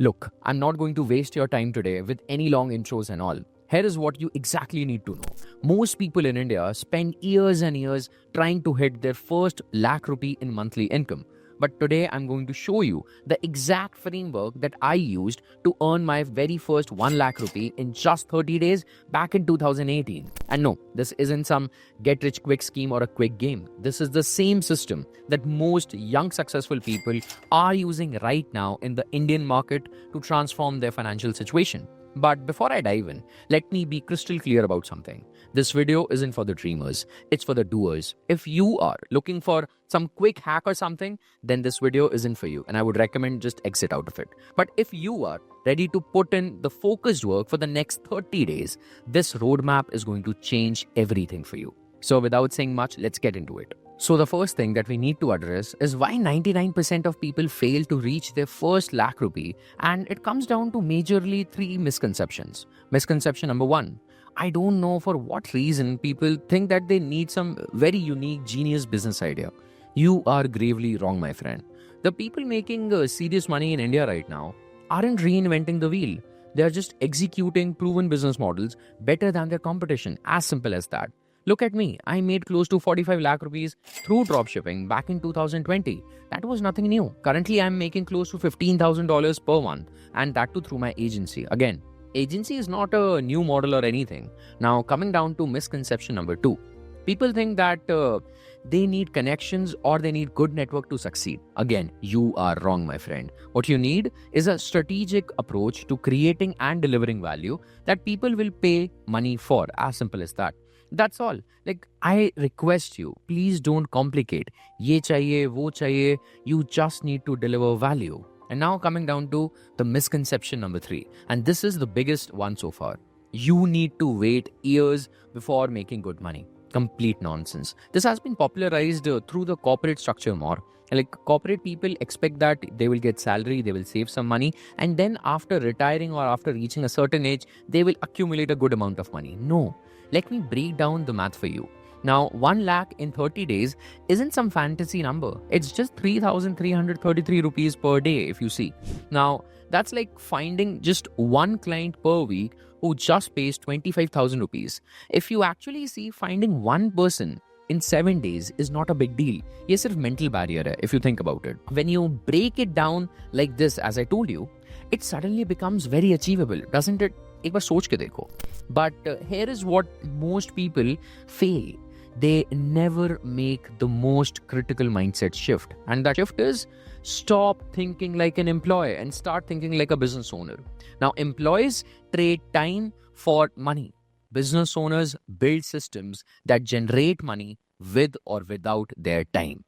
Look, I'm not going to waste your time today with any long intros and all. Here is what you exactly need to know. Most people in India spend years and years trying to hit their first lakh rupee in monthly income. But today I'm going to show you the exact framework that I used to earn my very first 1 lakh rupee in just 30 days back in 2018. And no, this isn't some get rich quick scheme or a quick game. This is the same system that most young successful people are using right now in the Indian market to transform their financial situation. But before I dive in, let me be crystal clear about something. This video isn't for the dreamers, it's for the doers. If you are looking for some quick hack or something, then this video isn't for you and I would recommend just exit out of it. But if you are ready to put in the focused work for the next 30 days, this roadmap is going to change everything for you. So without saying much, let's get into it. So the first thing that we need to address is why 99% of people fail to reach their first lakh rupee, and it comes down to majorly 3 misconceptions. Misconception number 1, I don't know for what reason people think that they need some very unique genius business idea. You are gravely wrong, my friend. The people making serious money in India right now aren't reinventing the wheel. They are just executing proven business models better than their competition. As simple as that. Look at me, I made close to 45 lakh rupees through dropshipping back in 2020. That was nothing new. Currently, I'm making close to $15,000 per month, and that too through my agency. Again, agency is not a new model or anything. Now, coming down to misconception number 2. People think that they need connections or they need good network to succeed. Again, you are wrong, my friend. What you need is a strategic approach to creating and delivering value that people will pay money for. As simple as that. That's all. Like, I request you, please don't complicate. Ye chahiye, wo chahiye. You just need to deliver value. And now coming down to the misconception number 3. And this is the biggest one so far. You need to wait years before making good money. Complete nonsense. This has been popularized through the corporate structure more. Like, corporate people expect that they will get salary, they will save some money, and then after retiring or after reaching a certain age, they will accumulate a good amount of money. No. Let me break down the math for you. Now, 1 lakh in 30 days isn't some fantasy number. It's just 3,333 rupees per day if you see. Now, that's like finding just one client per week who just pays 25,000 rupees. If you actually see, finding one person in 7 days is not a big deal. Ye sirf mental barrier hai, if you think about it. When you break it down like this, as I told you, it suddenly becomes very achievable, doesn't it? एक बार सोच के देखो. But here is what most people fail. They never make the most critical mindset shift. And that shift is stop thinking like an employee and start thinking like a business owner. Now, employees trade time for money. Business owners build systems that generate money with or without their time.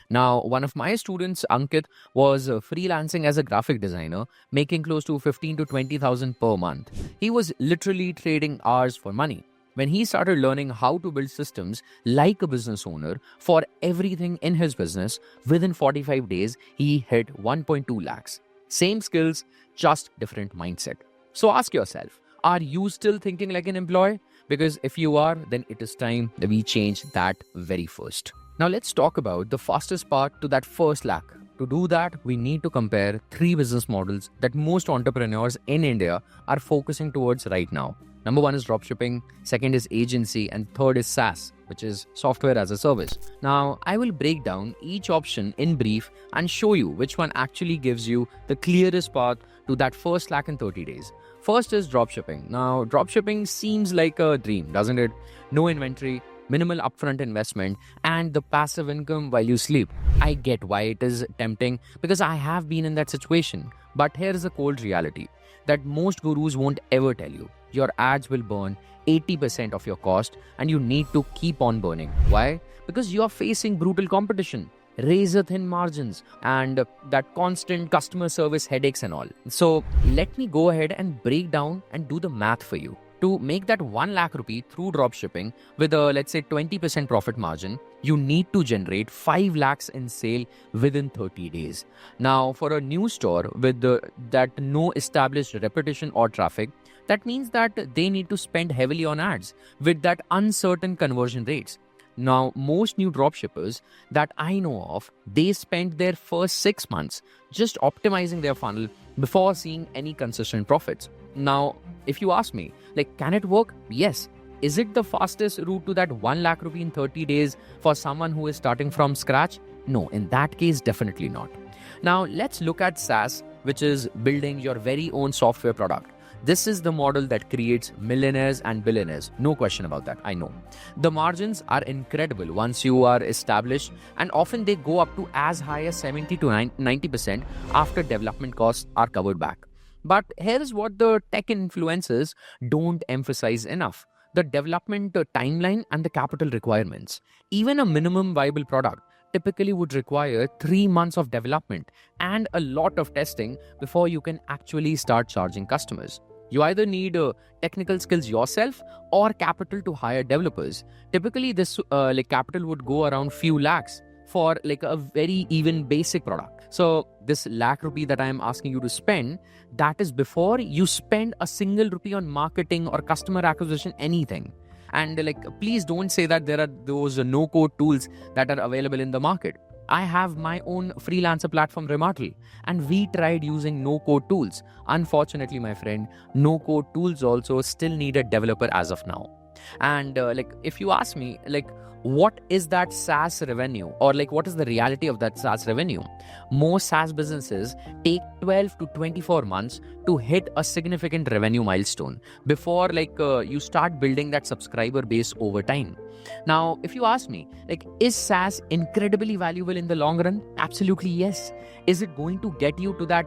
Now, one of my students, Ankit, was freelancing as a graphic designer, making close to 15 to 20,000 per month. He was literally trading hours for money. When he started learning how to build systems like a business owner for everything in his business, within 45 days, he hit 1.2 lakhs. Same skills, just different mindset. So ask yourself, are you still thinking like an employee? Because if you are, then it is time that we change that very first. Now let's talk about the fastest path to that first lakh. To do that, we need to compare 3 business models that most entrepreneurs in India are focusing towards right now. Number 1 is dropshipping, second is agency, and third is SaaS, which is software as a service. Now, I will break down each option in brief and show you which one actually gives you the clearest path to that first lakh in 30 days. First is dropshipping. Now, dropshipping seems like a dream, doesn't it? No inventory, minimal upfront investment, and the passive income while you sleep. I get why it is tempting because I have been in that situation. But here is a cold reality that most gurus won't ever tell you. Your ads will burn 80% of your cost and you need to keep on burning. Why? Because you are facing brutal competition, razor thin margins, and that constant customer service headaches and all. So let me go ahead and break down and do the math for you. To make that 1 lakh rupee through dropshipping with a, let's say, 20% profit margin, you need to generate 5 lakhs in sale within 30 days. Now, for a new store with that no established reputation or traffic, that means that they need to spend heavily on ads with that uncertain conversion rates. Now, most new dropshippers that I know of, they spend their first 6 months just optimizing their funnel, before seeing any consistent profits. Now, if you ask me, can it work? Yes. Is it the fastest route to that 1 lakh rupee in 30 days for someone who is starting from scratch? No, in that case, definitely not. Now, let's look at SaaS, which is building your very own software product. This is the model that creates millionaires and billionaires. No question about that, I know. The margins are incredible once you are established, and often they go up to as high as 70 to 90% after development costs are covered back. But here is what the tech influencers don't emphasize enough: the development timeline and the capital requirements. Even a minimum viable product typically would require 3 months of development and a lot of testing before you can actually start charging customers. You either need technical skills yourself or capital to hire developers. Typically, this capital would go around few lakhs for a very even basic product. So this lakh rupee that I am asking you to spend, that is before you spend a single rupee on marketing or customer acquisition, anything. And please don't say that there are those no-code tools that are available in the market. I have my own freelancer platform, Remarkable, and we tried using no-code tools. Unfortunately, my friend, no-code tools also still need a developer as of now. And if you ask me, what is that SaaS revenue, or what is the reality of that SaaS revenue? Most SaaS businesses take 12 to 24 months to hit a significant revenue milestone before you start building that subscriber base over time. Now, if you ask me, is SaaS incredibly valuable in the long run? Absolutely yes. Is it going to get you to that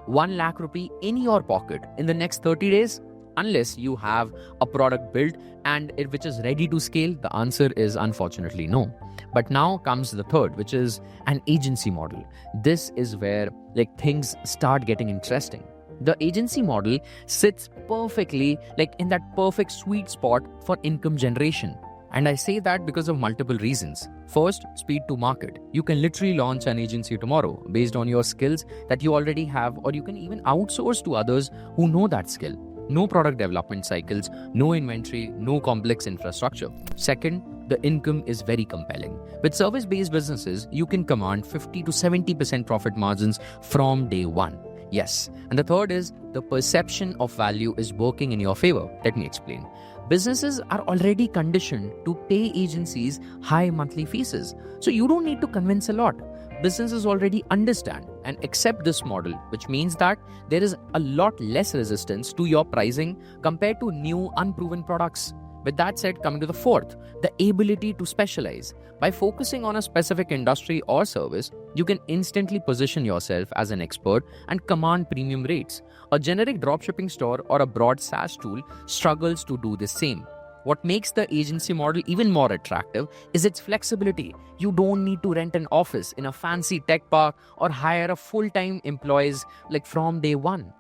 1 lakh rupee in your pocket in the next 30 days? Unless you have a product built and which is ready to scale, the answer is unfortunately no. But now comes the third, which is an agency model. This is where things start getting interesting. The agency model sits perfectly in that perfect sweet spot for income generation. And I say that because of multiple reasons. First, speed to market. You can literally launch an agency tomorrow based on your skills that you already have, or you can even outsource to others who know that skill. No product development cycles, no inventory, no complex infrastructure. Second, the income is very compelling. With service-based businesses, you can command 50 to 70% profit margins from day one. Yes. And the third is the perception of value is working in your favor. Let me explain. Businesses are already conditioned to pay agencies high monthly fees. So you don't need to convince a lot. Businesses already understand and accept this model, which means that there is a lot less resistance to your pricing compared to new unproven products. With that said, coming to the fourth, the ability to specialize. By focusing on a specific industry or service, you can instantly position yourself as an expert and command premium rates. A generic dropshipping store or a broad SaaS tool struggles to do the same. What makes the agency model even more attractive is its flexibility. You don't need to rent an office in a fancy tech park or hire a full-time employees from day one.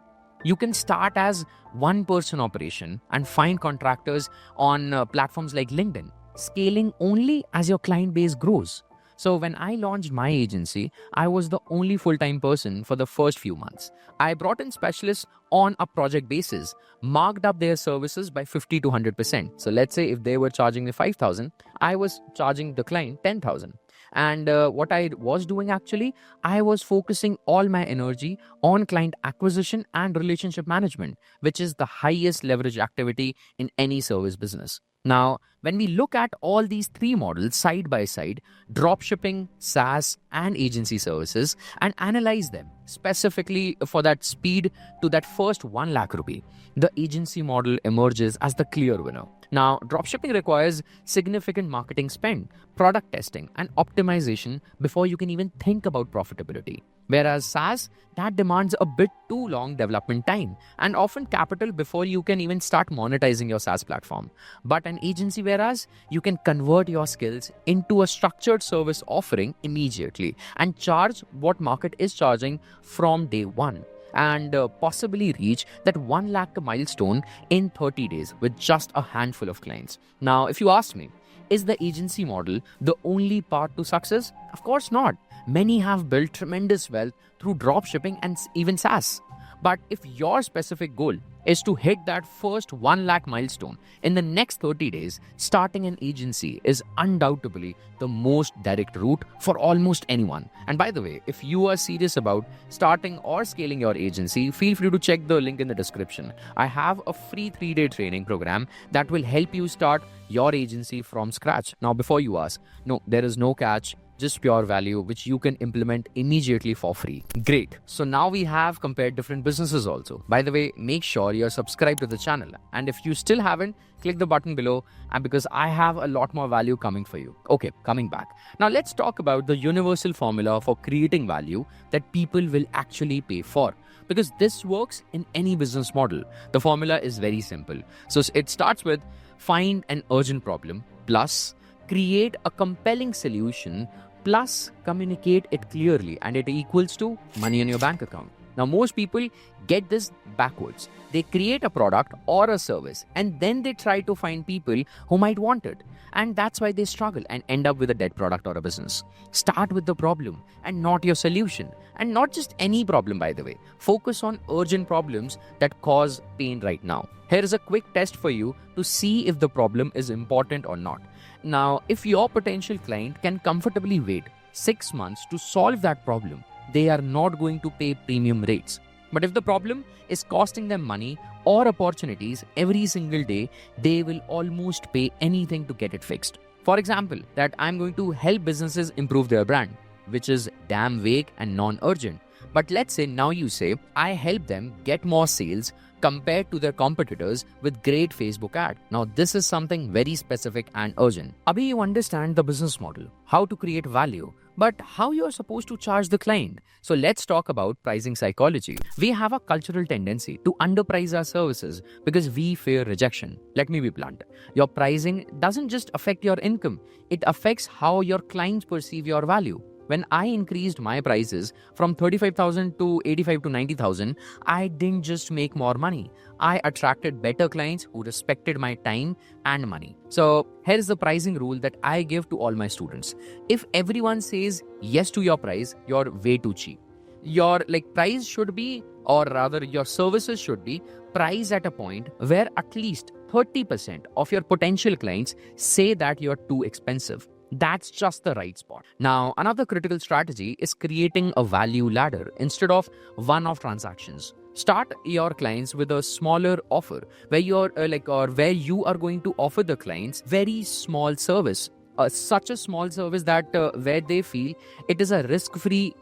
You can start as one-person operation and find contractors on platforms like LinkedIn, scaling only as your client base grows. So when I launched my agency, I was the only full-time person for the first few months. I brought in specialists on a project basis, marked up their services by 50 to 100%. So let's say if they were charging me 5,000, I was charging the client 10,000. And what I was doing actually, I was focusing all my energy on client acquisition and relationship management, which is the highest leverage activity in any service business. Now, when we look at all these three models side by side, dropshipping, SaaS, and agency services, and analyze them specifically for that speed to that first 1 lakh rupee, the agency model emerges as the clear winner. Now, dropshipping requires significant marketing spend, product testing, and optimization before you can even think about profitability. Whereas SaaS, that demands a bit too long development time and often capital before you can even start monetizing your SaaS platform. But an agency, whereas you can convert your skills into a structured service offering immediately and charge what market is charging from day one, and possibly reach that 1 lakh milestone in 30 days with just a handful of clients. Now, if you ask me, is the agency model the only path to success? Of course not. Many have built tremendous wealth through dropshipping and even SaaS. But if your specific goal is to hit that first 1 lakh milestone in the next 30 days. Starting an agency is undoubtedly the most direct route for almost anyone. And by the way, if you are serious about starting or scaling your agency, feel free to check the link in the description. I have a free 3-day training program that will help you start your agency from scratch. Now, before you ask, no, there is no catch. Just pure value, which you can implement immediately for free. Great. So now we have compared different businesses also. By the way, make sure you're subscribed to the channel. And if you still haven't, click the button below, and because I have a lot more value coming for you. Okay, coming back. Now let's talk about the universal formula for creating value that people will actually pay for. Because this works in any business model. The formula is very simple. So it starts with find an urgent problem plus create a compelling solution plus communicate it clearly, and it equals to money in your bank account. Now, most people get this backwards. They create a product or a service and then they try to find people who might want it. And that's why they struggle and end up with a dead product or a business. Start with the problem and not your solution. And not just any problem, by the way. Focus on urgent problems that cause pain right now. Here is a quick test for you to see if the problem is important or not. Now, if your potential client can comfortably wait 6 months to solve that problem, they are not going to pay premium rates. But if the problem is costing them money or opportunities every single day, they will almost pay anything to get it fixed. For example, that I'm going to help businesses improve their brand, which is damn vague and non-urgent. But let's say now you say, I help them get more sales compared to their competitors with great Facebook ad. Now this is something very specific and urgent. Abhi, you understand the business model, how to create value, but how you're supposed to charge the client. So let's talk about pricing psychology. We have a cultural tendency to underprice our services because we fear rejection. Let me be blunt. Your pricing doesn't just affect your income, it affects how your clients perceive your value. When I increased my prices from 35,000 to 85 to 90,000, I didn't just make more money. I attracted better clients who respected my time and money. So here's the pricing rule that I give to all my students. If everyone says yes to your price, you're way too cheap. Your price should be, or rather your services should be priced at a point where at least 30% of your potential clients say that you're too expensive. That's just the right spot. Now, another critical strategy is creating a value ladder instead of one-off transactions. Start your clients with a smaller offer where you're where you are going to offer the clients very small service, such a small service that where they feel it is a risk-free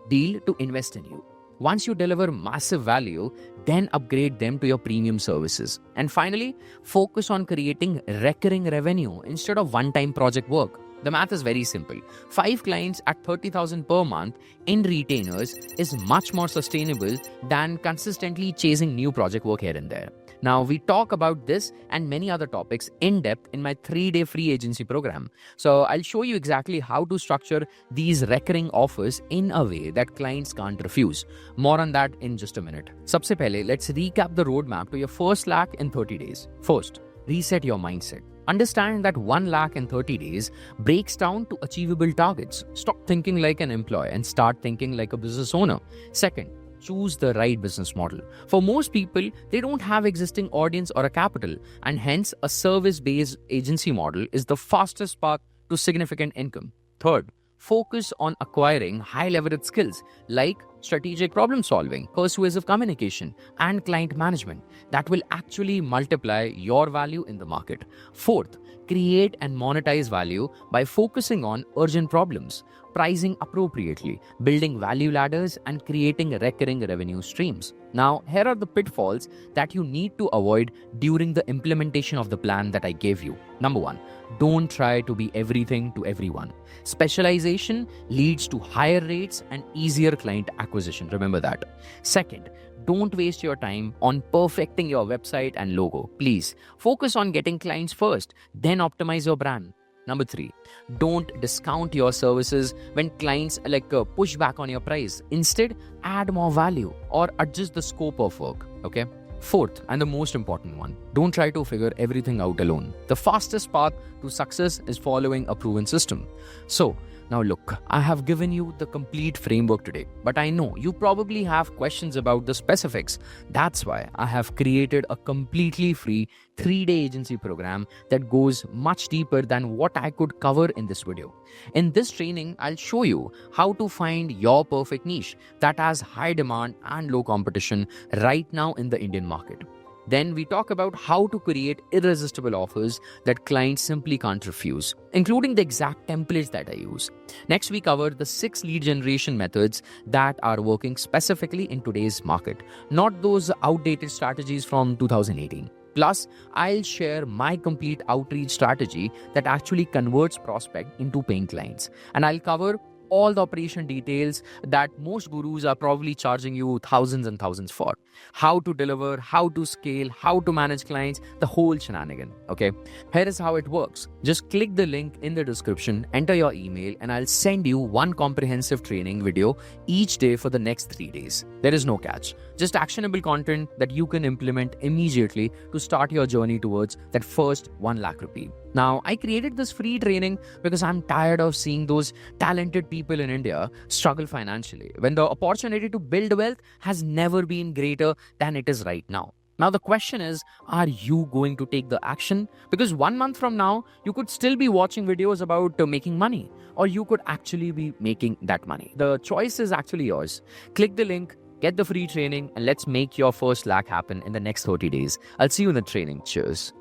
deal to invest in you. Once you deliver massive value, then upgrade them to your premium services. And finally, focus on creating recurring revenue instead of one-time project work. The math is very simple. 5 clients at 30,000 per month in retainers is much more sustainable than consistently chasing new project work here and there. Now, we talk about this and many other topics in depth in my 3-day free agency program. So I'll show you exactly how to structure these recurring offers in a way that clients can't refuse. More on that in just a minute. Sabse pehle, let's recap the roadmap to your first lakh in 30 days. First, reset your mindset. Understand that 1 lakh in 30 days breaks down to achievable targets. Stop thinking like an employee and start thinking like a business owner. Second, choose the right business model. For most people, they don't have existing audience or a capital, and hence a service-based agency model is the fastest path to significant income. Third, focus on acquiring high-leverage skills like strategic problem solving, persuasive communication, and client management that will actually multiply your value in the market. Fourth, create and monetize value by focusing on urgent problems, pricing appropriately, building value ladders, and creating recurring revenue streams. Now, here are the pitfalls that you need to avoid during the implementation of the plan that I gave you. Number 1, don't try to be everything to everyone. Specialization leads to higher rates and easier client acquisition. Remember that. Second, don't waste your time on perfecting your website and logo. Please focus on getting clients first, then optimize your brand. Number 3, don't discount your services when clients push back on your price. Instead, add more value or adjust the scope of work. Okay. Fourth, and the most important one, don't try to figure everything out alone. The fastest path to success is following a proven system. So, Now look, I have given you the complete framework today, but I know you probably have questions about the specifics. That's why I have created a completely free 3-day agency program that goes much deeper than what I could cover in this video. In this training, I'll show you how to find your perfect niche that has high demand and low competition right now in the Indian market. Then we talk about how to create irresistible offers that clients simply can't refuse, including the exact templates that I use. Next, we cover the 6 lead generation methods that are working specifically in today's market, not those outdated strategies from 2018. Plus, I'll share my complete outreach strategy that actually converts prospect into paying clients. And I'll cover all the operation details that most gurus are probably charging you thousands and thousands for. How to deliver, how to scale, how to manage clients, the whole shenanigan. Okay, here is how it works. Just click the link in the description, enter your email, and I'll send you one comprehensive training video each day for the next 3 days. There is no catch, just actionable content that you can implement immediately to start your journey towards that first 1 lakh rupee. Now, I created this free training because I'm tired of seeing those talented people in India struggle financially when the opportunity to build wealth has never been greater than it is right now. Now, the question is, are you going to take the action? Because 1 month from now, you could still be watching videos about making money, or you could actually be making that money. The choice is actually yours. Click the link, get the free training, and let's make your first lakh happen in the next 30 days. I'll see you in the training. Cheers.